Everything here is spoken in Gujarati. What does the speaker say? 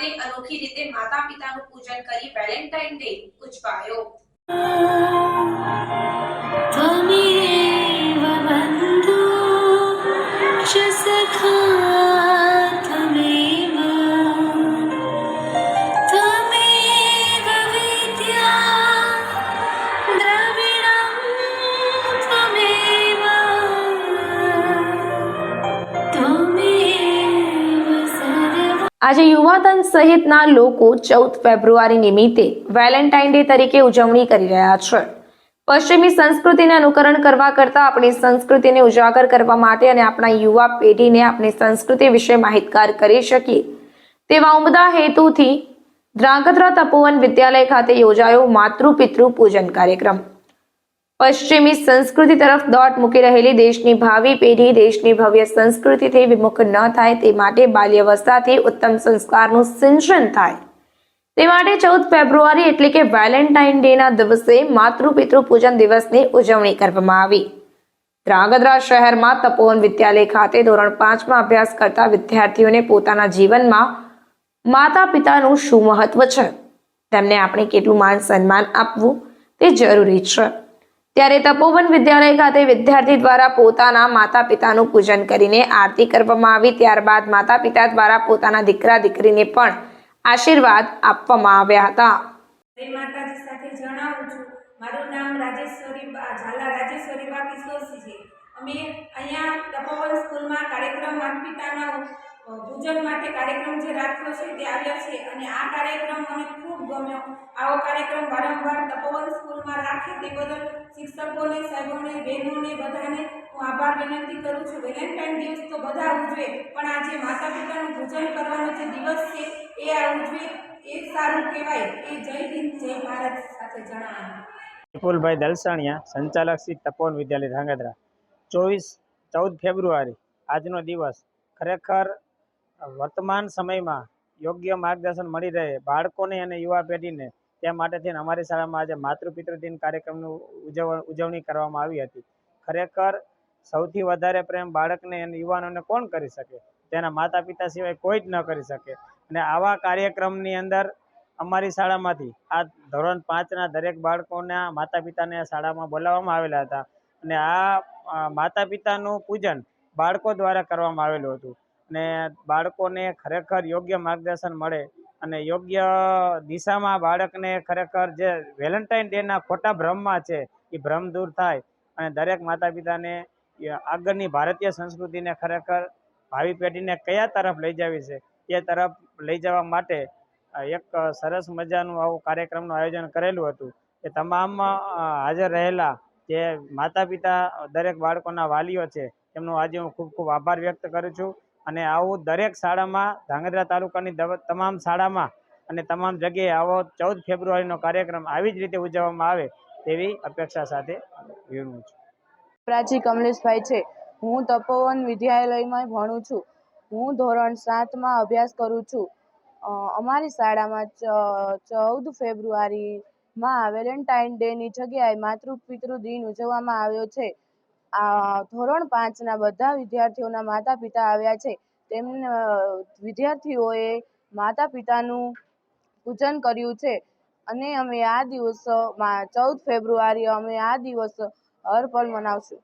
ખાતે અનોખી રીતે માતા પિતાનું પૂજન કરી વેલેન્ટાઇન ડે ઉજવાયો। આજે યુવાધન સહિતના લોકો 14 ફેબ્રુઆરી નિમિત્તે વેલેન્ટાઇન ડે તરીકે ઉજવણી કરી રહ્યા છે। પશ્ચિમી સંસ્કૃતિને અનુકરણ કરવા કરતા આપણી સંસ્કૃતિને ઉજાગર કરવા માટે અને આપણા યુવા પેઢીને આપણી સંસ્કૃતિ વિશે માહિતગાર કરી શકીએ તેવા ઉમદા હેતુથી ધ્રાંગધ્રા તપોવન વિદ્યાલય ખાતે યોજાયો માતૃ પિતૃ પૂજન કાર્યક્રમ। પશ્ચિમી સંસ્કૃતિ તરફ દોટ મૂકી રહેલી દેશની ભાવિ પેઢી દેશની ભવ્ય સંસ્કૃતિથી વિમુખ ન થાય તે માટે બાલ્યાવસ્થાથી ઉત્તમ સંસ્કારનું સિંચન થાય તે માટે 14 ફેબ્રુઆરી એટલે કે વેલેન્ટાઇન ડેના દિવસે માતૃ પિતૃ પૂજન દિવસની ઉજવણી કરવામાં આવી। ધ્રાંગધ્રા શહેરમાં તપોવન વિદ્યાલય ખાતે ધોરણ 5માં અભ્યાસ કરતા વિદ્યાર્થીઓને પોતાના જીવનમાં માતા પિતાનું શું મહત્વ છે, તેમને આપણે કેટલું માન સન્માન આપવું તે જરૂરી છે। ત્યારે તપોવન વિદ્યાલય ખાતે વિદ્યાર્થી દ્વારા પોતાના માતા પિતાનું પૂજન કરીને આરતી કરવામાં આવી। ત્યારબાદ માતા પિતા દ્વારા પોતાના દીકરા દીકરીને પણ આશીર્વાદ આપવામાં આવ્યા હતા। માતાજી સાથે જણાવું છું, મારું નામ રાજેશ્વરી ઝાલા રાજેશ્વરી બા કિશોરસિંહ છે। અમે અહીંયા તપોવન સ્કૂલમાં કાર્યક્રમ માતા પિતાના પૂજન માટે કાર્યક્રમ જે રાખ્યો છે તે આવ્યા છે અને આ કાર્યક્રમ મને ખૂબ ગમ્યો। આવો કાર્યક્રમ વારંવાર તપોવન સ્કૂલમાં રાખે તે બદલ શિક્ષકોને, સાહેબોને, બહેનોને બધાને હું આભાર વિનંતી કરું છું। વેલેન્ટાઇન દિવસ તો બધા ઉજવે, પણ આજે માતા પિતાનું પૂજન કરવાનો જે દિવસ છે એ આ ઉજવે એ સારું કહેવાય। એ જય હિન્દ જય ભારત સાથે જણાવ્યું। વિપુલભાઈ દલસાણિયા, સંચાલક શ્રી તપોવન વિદ્યાલય ધ્રાંગધ્રા। 14 ફેબ્રુઆરી આજનો દિવસ ખરેખર વર્તમાન સમયમાં યોગ્ય માર્ગદર્શન મળી રહે બાળકોને અને યુવા પેઢીને તે માટેથી અમારી શાળામાં આજે માતૃ પિતૃ દિન કાર્યક્રમનું ઉજવણી કરવામાં આવી હતી। ખરેખર સૌથી વધારે પ્રેમ બાળકને અને યુવાનોને કોણ કરી શકે? તેના માતા પિતા સિવાય કોઈ જ ન કરી શકે। અને આવા કાર્યક્રમની અંદર અમારી શાળામાંથી આ ધોરણ 5ના દરેક બાળકોના માતા પિતાને શાળામાં બોલાવવામાં આવેલા હતા અને આ માતા પિતાનું પૂજન બાળકો દ્વારા કરવામાં આવેલું હતું અને બાળકોને ખરેખર યોગ્ય માર્ગદર્શન મળે અને યોગ્ય દિશામાં બાળકને ખરેખર જે વેલેન્ટાઇન ડેના ખોટા ભ્રમમાં છે એ ભ્રમ દૂર થાય અને દરેક માતા પિતાને આગળની ભારતીય સંસ્કૃતિને ખરેખર ભાવિ પેઢીને કયા તરફ લઈ જવી છે એ તરફ લઈ જવા માટે એક સરસ મજાનું આવું કાર્યક્રમનું આયોજન કરેલું હતું। એ તમામ હાજર રહેલા જે માતા પિતા દરેક બાળકોના વાલીઓ છે એમનો આજે હું ખૂબ ખૂબ આભાર વ્યક્ત કરું છું અને આવું દરેક શાળામાં ધ્રાંગધ્રા તાલુકાની તમામ શાળામાં અને તમામ જગ્યાએ આવો 14 ફેબ્રુઆરીનો કાર્યક્રમ આવી જ રીતે ઉજવવામાં આવે તેવી અપેક્ષા સાથે વિરમું છું। પ્રાચી કમલેશભાઈ છે। હું તપોવન વિદ્યાલયમાં ભણું છું। હું ધોરણ 7માં અભ્યાસ કરું છું। અમારી શાળામાં 14 ફેબ્રુઆરીમાં વેલેન્ટાઇન ડેની જગ્યાએ માતૃ પિતૃ દિન ઉજવવામાં આવ્યો છે। ધોરણ 5ના બધા વિદ્યાર્થીઓના માતા પિતા આવ્યા છે। વિદ્યાર્થીઓએ માતા પિતાનું પૂજન કર્યું છે અને અમે આ દિવસ 14 ફેબ્રુઆરી અમે આ દિવસ હર પલ મનાવશું।